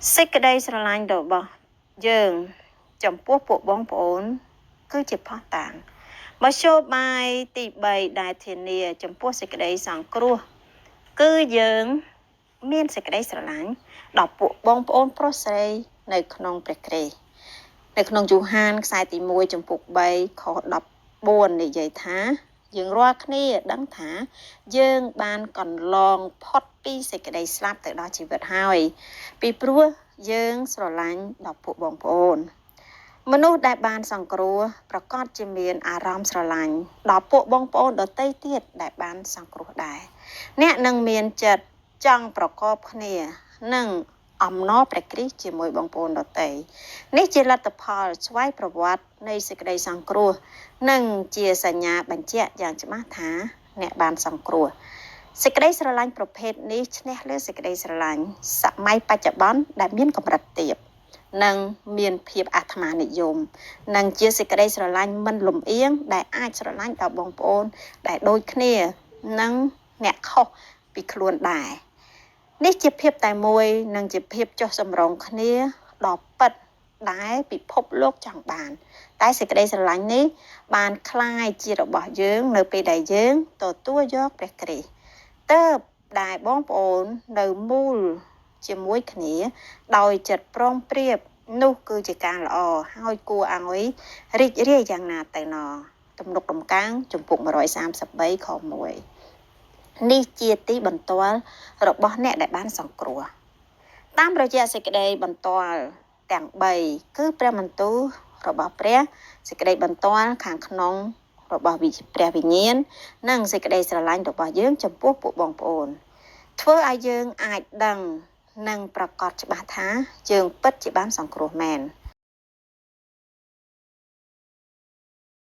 សេចក្តីស្រឡាញ់របស់យើងចំពោះពួកបងប្អូនគឺជាផុសតាងមធ្យោបាយទី3ដែលធានាចំពោះសេចក្តីសង្គ្រោះគឺយើងមានសេចក្តីស្រឡាញ់ដល់ពួកបងប្អូនប្រុសស្រីនៅក្នុងព្រះគ្រីស្ទនៅក្នុងយូហានខ្សែទី1ចំពុក3ខ14និយាយថាយើងរាល់គ្នាដឹងថាយើងបានកន្លងផុតពីសេចក្តីស្លាប់ទៅដល់ជីវិតហើយពីព្រោះយើងស្រឡាញ់ដល់ពួកបងប្អូនមនុស្សដែលបានសង្គ្រោះប្រកាសជាមានអារម្មណ៍ស្រឡាញ់ដល់ពួកបងប្អូនដទៃទៀតដែលបានសង្គ្រោះដែរអ្នកនឹងមានចិត្តចង់ប្រកបគ្នានឹងអំណរព្រះគ្រីស្ទជាមួយបងប្អូនដទៃនេះជាលទ្ធផលស្វ័យប្រវត្តិនៃសេចក្តីសង្គ្រោះនិងជាសញ្ញាបញ្ជាក់យ៉ាងច្បាស់ថាអ្នកបានសង្គ្រោះសេចក្តីស្រឡាញ់ប្រភេទនេះឈ្នះលើសេចក្តីស្រឡាញ់សម័យបច្ចុប្បន្នដែលមានកម្រិតទាបនិងមានភាពអាត្មានិយមនិងជាសេចក្តីស្រឡាញ់មិនលំអៀងដែលអាចស្រឡាញ់ដល់បងប្អូនដែលដូចគ្នានិងអ្នកខុសពីខ្លួនដែរនេះជាភាពតែមួយនិងជាភាពចុះសម្រុងគ្នាដ៏ពិតដែលពិភពលោកចង់បានតែសេចក្តីស្រឡាញ់នេះបានคล้ายជារបស់យើងនៅពេលដែលយើងទទួលយកព្រះគ្រីស្ទទើបដែលបងប្អូននៅមូលជាមួយគ្នាដោយចិត្តព្រមព្រៀបនោះគឺជាការល្អហើយគួរឲ្យរីករាយយ៉ាងណាទៅណទំនុកដំកើងជំពូក133ខ1នេះជាទីបន្ទាល់របស់អ្នកដែលបានសង្គ្រោះតាមរយៈសេចក្តីបន្ទាល់ទាំង3គឺព្រះបន្ទូលរបស់ព្រះសេចក្តីបន្ទាល់ខាងក្នុងរបស់ព្រះវិញ្ញាណនិងសេចក្តីស្រឡាញ់របស់យើងចំពោះពួកបងប្អូនធ្វើឲ្យយើងអាចដឹងនិងប្រកាសច្បាស់ថាយើងពិតជាបានសង្គ្រោះមែន